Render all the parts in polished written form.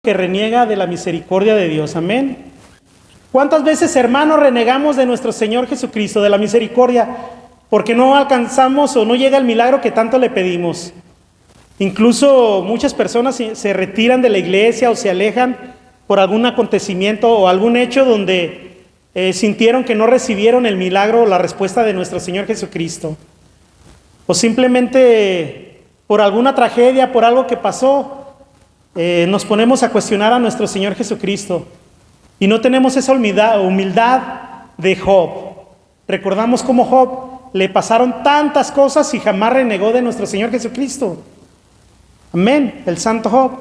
que reniega de la misericordia de Dios. Amén. ¿Cuántas veces, hermanos, renegamos de nuestro Señor Jesucristo, de la misericordia, porque no alcanzamos o no llega el milagro que tanto le pedimos? Incluso muchas personas se retiran de la iglesia o se alejan por algún acontecimiento o algún hecho donde sintieron que no recibieron el milagro o la respuesta de nuestro Señor Jesucristo. O simplemente por alguna tragedia, por algo que pasó, nos ponemos a cuestionar a nuestro Señor Jesucristo. Y no tenemos esa humildad de Job. Recordamos cómo Job le pasaron tantas cosas y jamás renegó de nuestro Señor Jesucristo. Amén, el santo Job.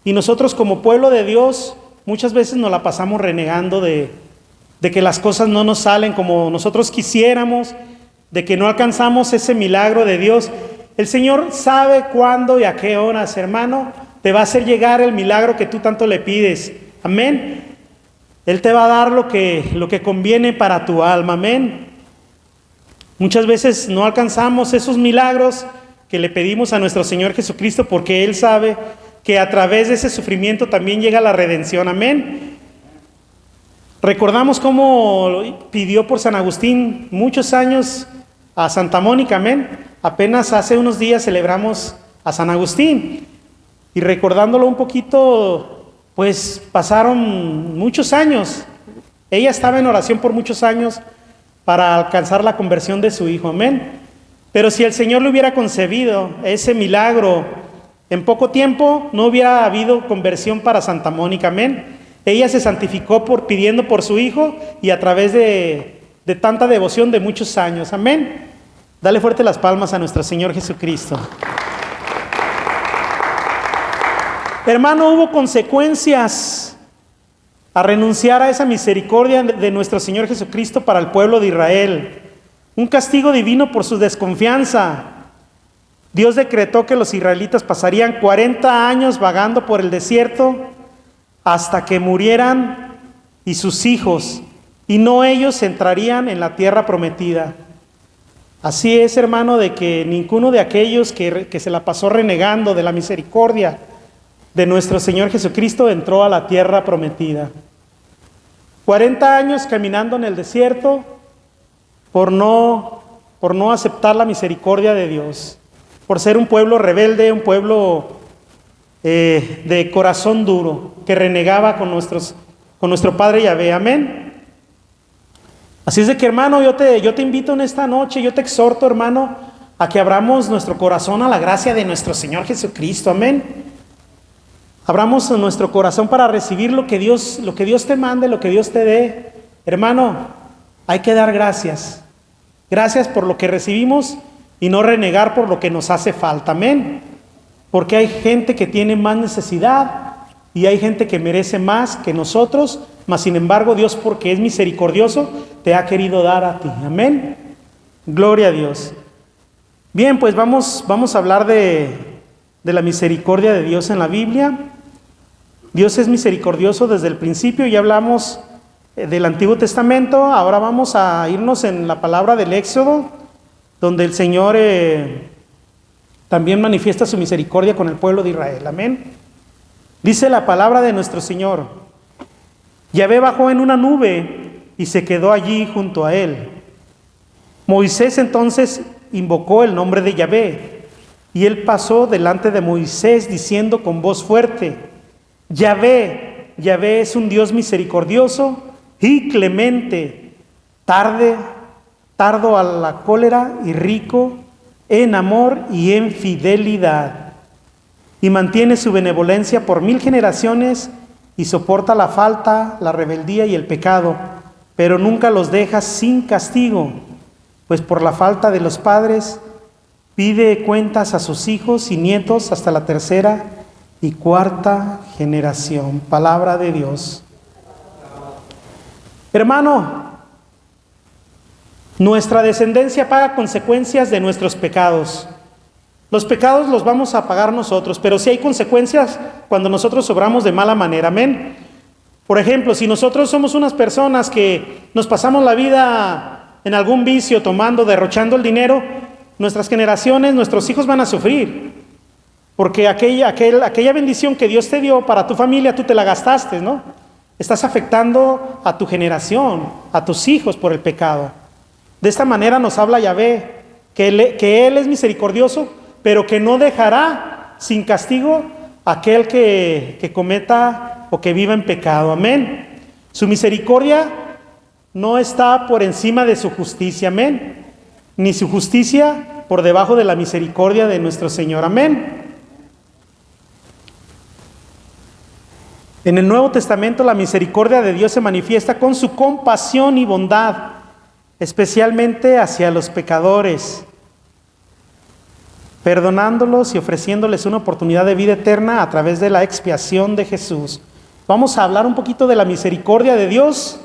Y nosotros como pueblo de Dios muchas veces nos la pasamos renegando de que las cosas no nos salen como nosotros quisiéramos, de que no alcanzamos ese milagro de Dios. El Señor sabe cuándo y a qué horas, hermano, te va a hacer llegar el milagro que tú tanto le pides. Amén. Él te va a dar lo que conviene para tu alma. Amén. Muchas veces no alcanzamos esos milagros que le pedimos a nuestro Señor Jesucristo porque Él sabe que a través de ese sufrimiento también llega la redención. Amén. Recordamos cómo pidió por San Agustín muchos años a Santa Mónica. Amén. Apenas hace unos días celebramos a San Agustín. Y recordándolo un poquito, pues pasaron muchos años. Ella estaba en oración por muchos años para alcanzar la conversión de su hijo. Amén. Pero si el Señor le hubiera concebido ese milagro en poco tiempo, no hubiera habido conversión para Santa Mónica. Amén. Ella se santificó pidiendo por su hijo y a través de tanta devoción de muchos años. Amén. Dale fuerte las palmas a nuestro Señor Jesucristo. Hermano, hubo consecuencias a renunciar a esa misericordia de nuestro Señor Jesucristo para el pueblo de Israel. Un castigo divino por su desconfianza. Dios decretó que los israelitas pasarían 40 años vagando por el desierto hasta que murieran y sus hijos, y no ellos entrarían en la tierra prometida. Así es, hermano, de que ninguno de aquellos que se la pasó renegando de la misericordia de nuestro Señor Jesucristo entró a la tierra prometida. 40 años caminando en el desierto por no aceptar la misericordia de Dios, por ser un pueblo rebelde, un pueblo de corazón duro, que renegaba con nuestro Padre Yahvé. Amén. Así es de que, hermano, yo te invito en esta noche, yo te exhorto, hermano, a que abramos nuestro corazón a la gracia de nuestro Señor Jesucristo. Amén. Abramos nuestro corazón para recibir lo que Dios te mande, lo que Dios te dé. Hermano, hay que dar gracias. Gracias por lo que recibimos y no renegar por lo que nos hace falta. Amén. Porque hay gente que tiene más necesidad y hay gente que merece más que nosotros, mas sin embargo Dios, porque es misericordioso, te ha querido dar a ti. Amén. Gloria a Dios. Bien, pues vamos a hablar de la misericordia de Dios en la Biblia. Dios es misericordioso desde el principio. Ya hablamos del Antiguo Testamento. Ahora vamos a irnos en la palabra del Éxodo, donde el Señor también manifiesta su misericordia con el pueblo de Israel. Amén. Dice la palabra de nuestro Señor: Yahvé bajó en una nube y se quedó allí junto a él. Moisés entonces invocó el nombre de Yahvé, y él pasó delante de Moisés diciendo con voz fuerte: Yahvé, Yahvé es un Dios misericordioso y clemente, tardo a la cólera y rico en amor y en fidelidad, y mantiene su benevolencia por 1000 generaciones y soporta la falta, la rebeldía y el pecado, pero nunca los deja sin castigo, pues por la falta de los padres pide cuentas a sus hijos y nietos hasta la 3ª y 4ª generación. Palabra de Dios. Hermano, nuestra descendencia paga consecuencias de nuestros pecados. Los pecados los vamos a pagar nosotros, pero sí hay consecuencias cuando nosotros obramos de mala manera. Amén. Por ejemplo, si nosotros somos unas personas que nos pasamos la vida en algún vicio, tomando, derrochando el dinero, nuestras generaciones, nuestros hijos van a sufrir. Porque aquella bendición que Dios te dio para tu familia, tú te la gastaste, ¿no? Estás afectando a tu generación, a tus hijos por el pecado. De esta manera nos habla Yahvé, que Él es misericordioso, pero que no dejará sin castigo a aquel que cometa o que viva en pecado. Amén. Su misericordia no está por encima de su justicia. Amén. Ni su justicia por debajo de la misericordia de nuestro Señor. Amén. En el Nuevo Testamento la misericordia de Dios se manifiesta con su compasión y bondad, especialmente hacia los pecadores, perdonándolos y ofreciéndoles una oportunidad de vida eterna a través de la expiación de Jesús. Vamos a hablar un poquito de la misericordia de Dios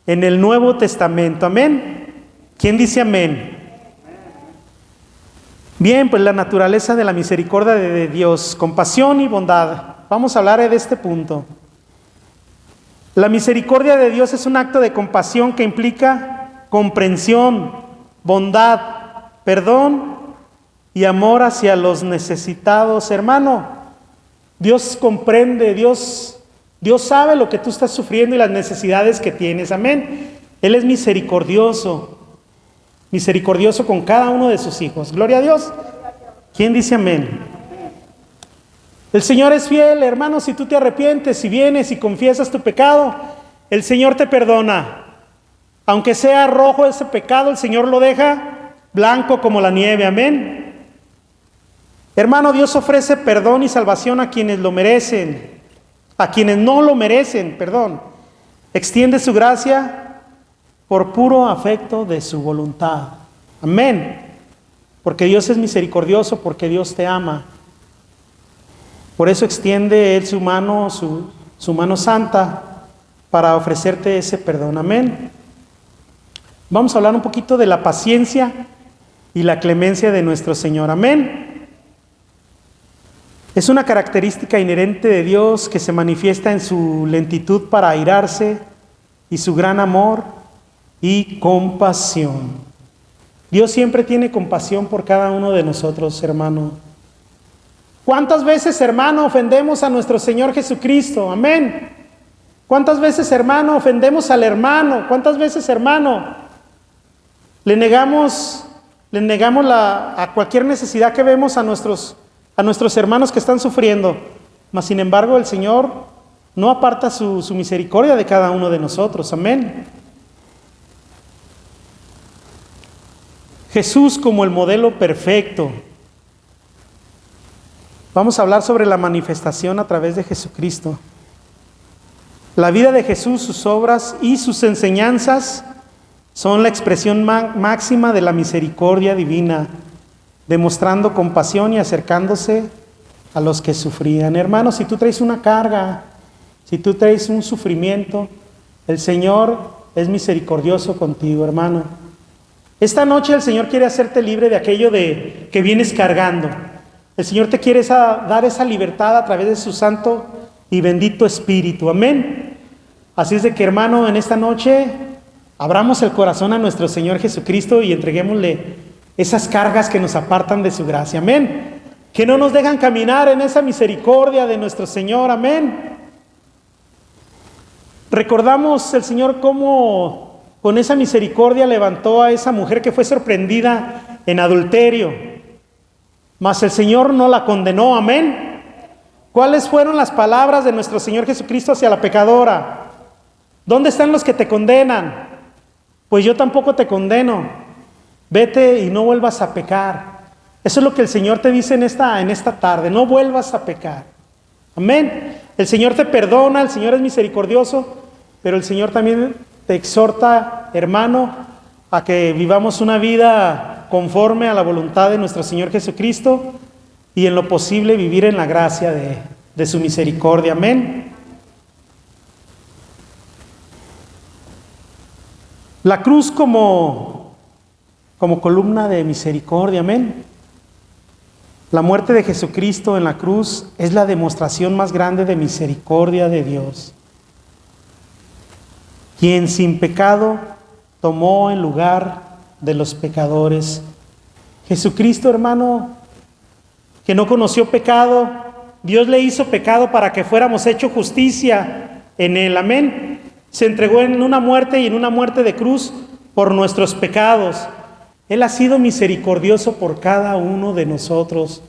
en el Nuevo Testamento. Amén. ¿Quién dice amén? Bien, pues la naturaleza de la misericordia de Dios, compasión y bondad. Vamos a hablar de este punto. La misericordia de Dios es un acto de compasión que implica comprensión, bondad, perdón y amor hacia los necesitados. Hermano, Dios comprende, Dios sabe lo que tú estás sufriendo y las necesidades que tienes. Amén. Él es misericordioso con cada uno de sus hijos. Gloria a Dios. ¿Quién dice amén? El Señor es fiel, hermano. Si tú te arrepientes, si vienes y confiesas tu pecado, el Señor te perdona. Aunque sea rojo ese pecado, el Señor lo deja blanco como la nieve. Amén. Hermano, Dios ofrece perdón y salvación a quienes lo merecen, a quienes no lo merecen, perdón. Extiende su gracia por puro afecto de su voluntad. Amén. Porque Dios es misericordioso, porque Dios te ama. Por eso extiende Él su mano santa para ofrecerte ese perdón. Amén. Vamos a hablar un poquito de la paciencia y la clemencia de nuestro Señor. Amén. Es una característica inherente de Dios que se manifiesta en su lentitud para airarse y su gran amor y compasión. Dios siempre tiene compasión por cada uno de nosotros, hermano. ¿Cuántas veces, hermano, ofendemos a nuestro Señor Jesucristo? Amén. ¿Cuántas veces, hermano, ofendemos al hermano? ¿Cuántas veces, hermano, le negamos a cualquier necesidad que vemos a nuestros hermanos que están sufriendo? Mas, sin embargo, el Señor no aparta su misericordia de cada uno de nosotros. Amén. Jesús como el modelo perfecto. Vamos a hablar sobre la manifestación a través de Jesucristo. La vida de Jesús, sus obras y sus enseñanzas son la expresión máxima de la misericordia divina, demostrando compasión y acercándose a los que sufrían. Hermanos, si tú traes una carga, si tú traes un sufrimiento, el Señor es misericordioso contigo, hermano. Esta noche el Señor quiere hacerte libre de aquello de que vienes cargando. El Señor te quiere dar esa libertad a través de su santo y bendito Espíritu. Amén. Así es de que, hermano, en esta noche abramos el corazón a nuestro Señor Jesucristo y entreguémosle esas cargas que nos apartan de su gracia. Amén. Que no nos dejan caminar en esa misericordia de nuestro Señor. Amén. Recordamos el Señor cómo con esa misericordia levantó a esa mujer que fue sorprendida en adulterio. Mas el Señor no la condenó. Amén. ¿Cuáles fueron las palabras de nuestro Señor Jesucristo hacia la pecadora? ¿Dónde están los que te condenan? Pues yo tampoco te condeno. Vete y no vuelvas a pecar. Eso es lo que el Señor te dice en esta tarde. No vuelvas a pecar. Amén. El Señor te perdona, el Señor es misericordioso, pero el Señor también te exhorta, hermano, a que vivamos una vida conforme a la voluntad de nuestro Señor Jesucristo y en lo posible vivir en la gracia de su misericordia. Amén. La cruz como columna de misericordia. Amén. La muerte de Jesucristo en la cruz es la demostración más grande de misericordia de Dios, quien sin pecado tomó el lugar de los pecadores. Jesucristo, hermano, que no conoció pecado, Dios le hizo pecado para que fuéramos hecho justicia en él. Amén. Se entregó en una muerte y en una muerte de cruz por nuestros pecados. Él ha sido misericordioso por cada uno de nosotros,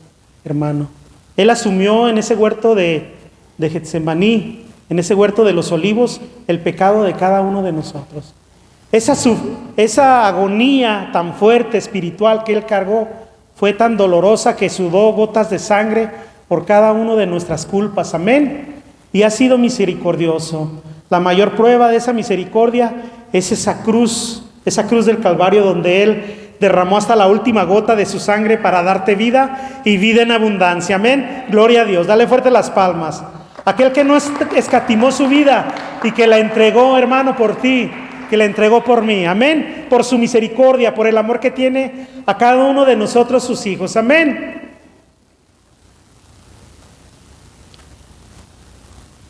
hermano. Él asumió en ese huerto de Getsemaní, en ese huerto de los olivos, el pecado de cada uno de nosotros. Esa agonía tan fuerte espiritual que Él cargó fue tan dolorosa que sudó gotas de sangre por cada uno de nuestras culpas. Amén. Y ha sido misericordioso. La mayor prueba de esa misericordia es esa cruz del Calvario, donde Él derramó hasta la última gota de su sangre para darte vida y vida en abundancia. Amén. Gloria a Dios. Dale fuerte las palmas. Aquel que no escatimó su vida y que la entregó, hermano, por ti, que la entregó por mí. Amén. Por su misericordia, por el amor que tiene a cada uno de nosotros, sus hijos. Amén.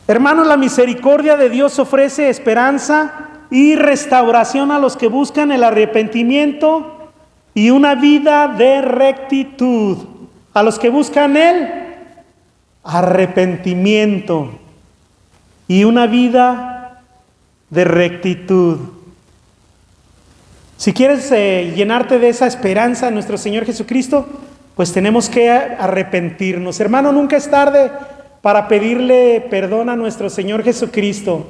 Hermanos, la misericordia de Dios ofrece esperanza y restauración a los que buscan el arrepentimiento y una vida de rectitud. A los que buscan el arrepentimiento y una vida de rectitud. Si quieres llenarte de esa esperanza en nuestro Señor Jesucristo, pues tenemos que arrepentirnos. Hermano, nunca es tarde para pedirle perdón a nuestro Señor Jesucristo.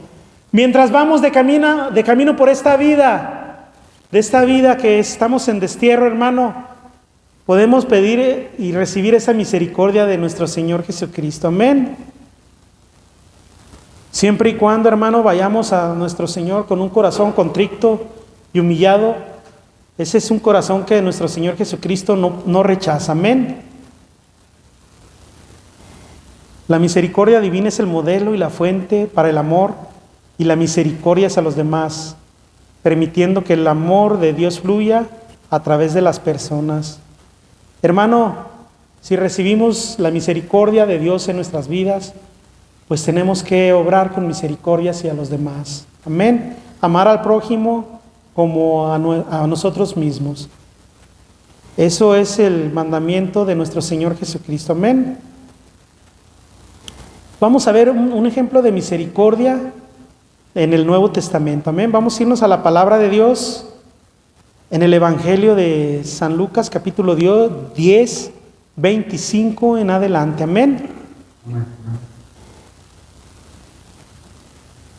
Mientras vamos de camino por esta vida, de esta vida que estamos en destierro, hermano, podemos pedir y recibir esa misericordia de nuestro Señor Jesucristo. Amén. Siempre y cuando, hermano, vayamos a nuestro Señor con un corazón contrito y humillado, ese es un corazón que nuestro Señor Jesucristo no rechaza. Amén. La misericordia divina es el modelo y la fuente para el amor y la misericordia hacia los demás, permitiendo que el amor de Dios fluya a través de las personas. Hermano, si recibimos la misericordia de Dios en nuestras vidas, pues tenemos que obrar con misericordia hacia los demás. Amén. Amar al prójimo como a nosotros mismos. Eso es el mandamiento de nuestro Señor Jesucristo. Amén. Vamos a ver un ejemplo de misericordia en el Nuevo Testamento. Amén. Vamos a irnos a la palabra de Dios en el Evangelio de San Lucas, capítulo 10, 25 en adelante. Amén.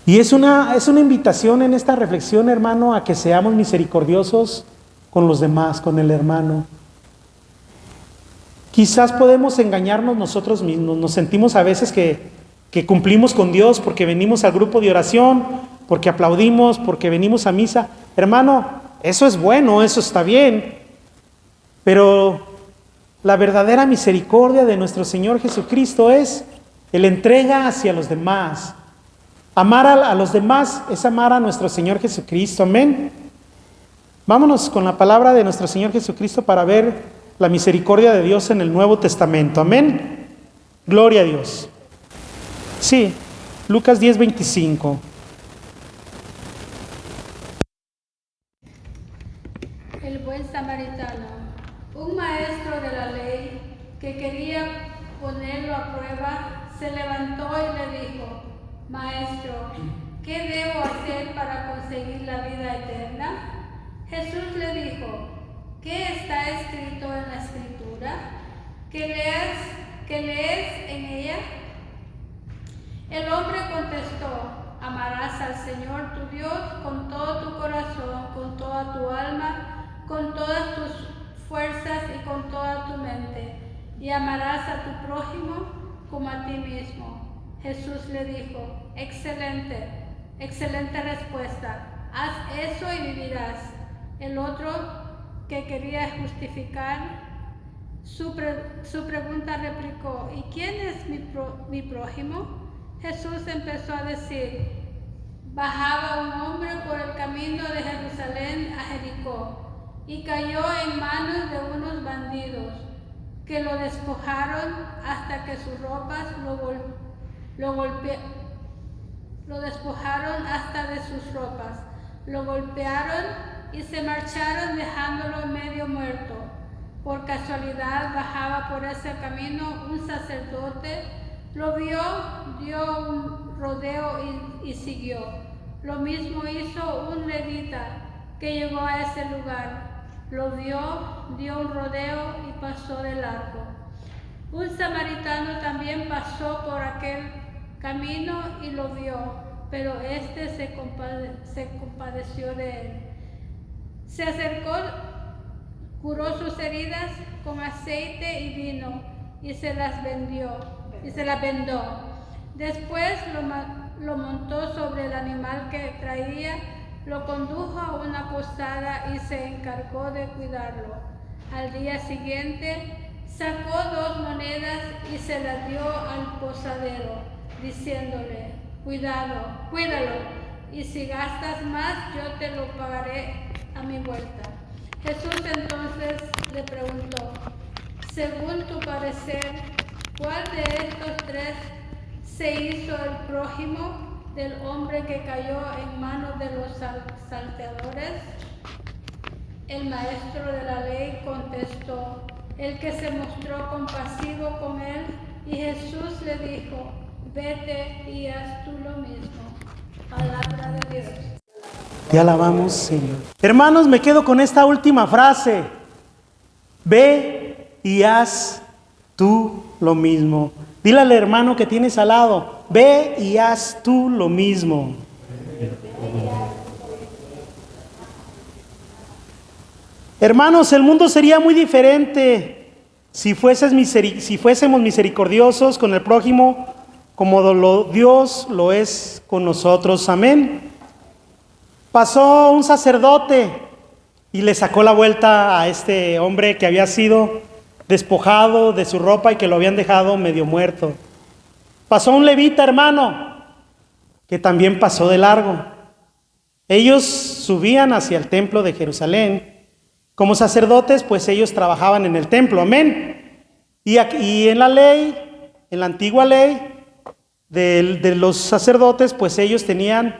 Y es una invitación en esta reflexión, hermano, a que seamos misericordiosos con los demás, con el hermano. Quizás podemos engañarnos nosotros mismos. Nos sentimos a veces que cumplimos con Dios porque venimos al grupo de oración, porque aplaudimos, porque venimos a misa. Hermano, eso es bueno, eso está bien. Pero la verdadera misericordia de nuestro Señor Jesucristo es el entrega hacia los demás. Amar a los demás es amar a nuestro Señor Jesucristo. Amén. Vámonos con la palabra de nuestro Señor Jesucristo para ver la misericordia de Dios en el Nuevo Testamento. Amén. Gloria a Dios. Sí, Lucas 10, 25. El buen samaritano, un maestro de la ley que quería ponerlo a prueba, se levantó y le dijo: Maestro, ¿qué debo hacer para conseguir la vida eterna? Jesús le dijo: ¿Qué está escrito en la Escritura? ¿Qué lees en ella? El hombre contestó: Amarás al Señor tu Dios con todo tu corazón, con toda tu alma, con todas tus fuerzas y con toda tu mente, y amarás a tu prójimo como a ti mismo. Jesús le dijo: excelente respuesta, haz eso y vivirás. El otro, que quería justificar su pregunta, replicó: ¿y quién es mi prójimo? Jesús empezó a decir: bajaba un hombre por el camino de Jerusalén a Jericó y cayó en manos de unos bandidos que lo despojaron hasta que sus ropas lo despojaron hasta de sus ropas, lo golpearon y se marcharon dejándolo medio muerto. por casualidad bajaba por ese camino un sacerdote, lo vio, dio un rodeo y siguió. Lo mismo hizo un levita que llegó a ese lugar. Lo vio, dio un rodeo y pasó de largo. Un samaritano también pasó por aquel camino y lo vio, pero este se compadeció de él. Se acercó, curó sus heridas con aceite y vino y se las vendó. Después lo montó sobre el animal que traía, lo condujo a una posada y se encargó de cuidarlo. Al día siguiente sacó 2 monedas y se las dio al posadero, diciéndole: cuídalo, y si gastas más, yo te lo pagaré a mi vuelta. Jesús entonces le preguntó: según tu parecer, ¿cuál de estos 3 se hizo el prójimo del hombre que cayó en manos de los salteadores? El maestro de la ley contestó: el que se mostró compasivo con él. Y Jesús le dijo: vete y haz tú lo mismo. Palabra de Dios. Te alabamos, Señor. Hermanos, me quedo con esta última frase. Ve y haz tú lo mismo. Dile al hermano que tienes al lado: ve y haz tú lo mismo. Hermanos, el mundo sería muy diferente si fuésemos misericordiosos con el prójimo como Dios lo es con nosotros. Amén. Pasó un sacerdote y le sacó la vuelta a este hombre que había sido despojado de su ropa y que lo habían dejado medio muerto. Pasó un levita, hermano, que también pasó de largo. Ellos subían hacia el templo de Jerusalén. Como sacerdotes, pues ellos trabajaban en el templo, amén. Y en la ley, en la antigua ley de los sacerdotes, pues ellos tenían,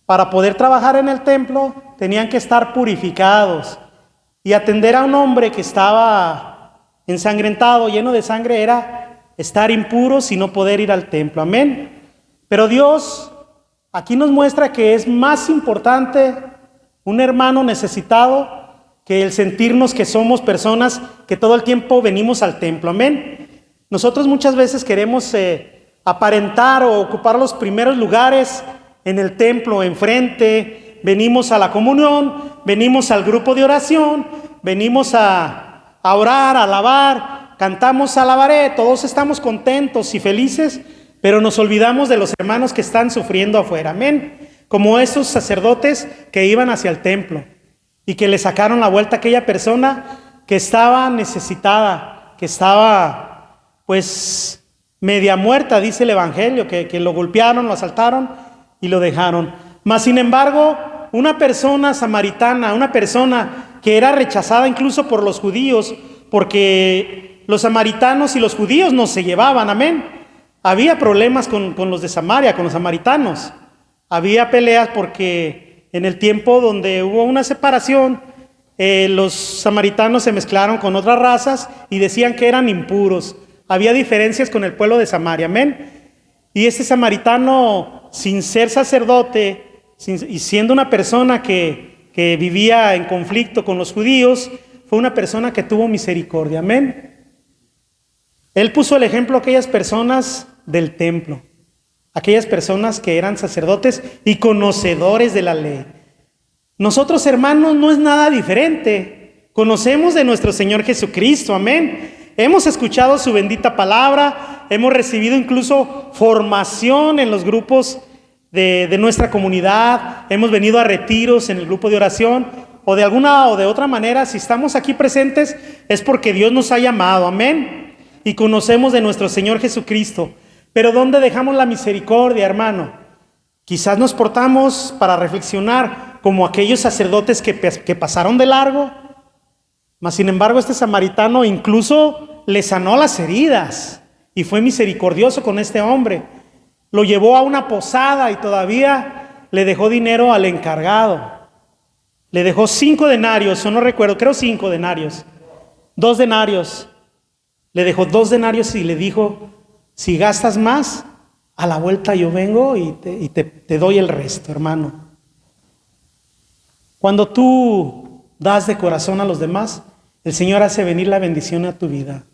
para poder trabajar en el templo, tenían que estar purificados. Y atender a un hombre que estaba ensangrentado, lleno de sangre, era estar impuros y no poder ir al templo, amén. Pero Dios aquí nos muestra que es más importante un hermano necesitado que el sentirnos que somos personas que todo el tiempo venimos al templo, amén. Nosotros muchas veces queremos aparentar o ocupar los primeros lugares en el templo, enfrente. Venimos a la comunión, venimos al grupo de oración, venimos a orar, a alabar, cantamos alabaré, todos estamos contentos y felices, pero nos olvidamos de los hermanos que están sufriendo afuera, amén. Como esos sacerdotes que iban hacia el templo y que le sacaron la vuelta a aquella persona que estaba necesitada, que estaba pues media muerta, dice el Evangelio, que lo golpearon, lo asaltaron y lo dejaron. Mas sin embargo, una persona samaritana, una persona que era rechazada incluso por los judíos, porque los samaritanos y los judíos no se llevaban, amén. Había problemas con los de Samaria, con los samaritanos. Había peleas porque en el tiempo donde hubo una separación, los samaritanos se mezclaron con otras razas y decían que eran impuros. Había diferencias con el pueblo de Samaria, amén. Y este samaritano, sin ser sacerdote y siendo una persona que vivía en conflicto con los judíos, fue una persona que tuvo misericordia, amén. Él puso el ejemplo a aquellas personas del templo, aquellas personas que eran sacerdotes y conocedores de la ley. Nosotros, hermanos, no es nada diferente. Conocemos de nuestro Señor Jesucristo, amén. Hemos escuchado su bendita palabra, hemos recibido incluso formación en los grupos de nuestra comunidad, hemos venido a retiros en el grupo de oración, o de alguna o de otra manera, si estamos aquí presentes, es porque Dios nos ha llamado, amén. Y conocemos de nuestro Señor Jesucristo. Pero ¿dónde dejamos la misericordia, hermano? Quizás nos portamos, para reflexionar, como aquellos sacerdotes que pasaron de largo. Mas sin embargo, este samaritano incluso le sanó las heridas y fue misericordioso con este hombre. Lo llevó a una posada y todavía le dejó dinero al encargado. Le dejó 5 denarios, o no recuerdo, creo 5 denarios. 2 denarios. Le dejó 2 denarios y le dijo, si gastas más, a la vuelta yo vengo y te doy el resto, hermano. Cuando tú das de corazón a los demás, el Señor hace venir la bendición a tu vida.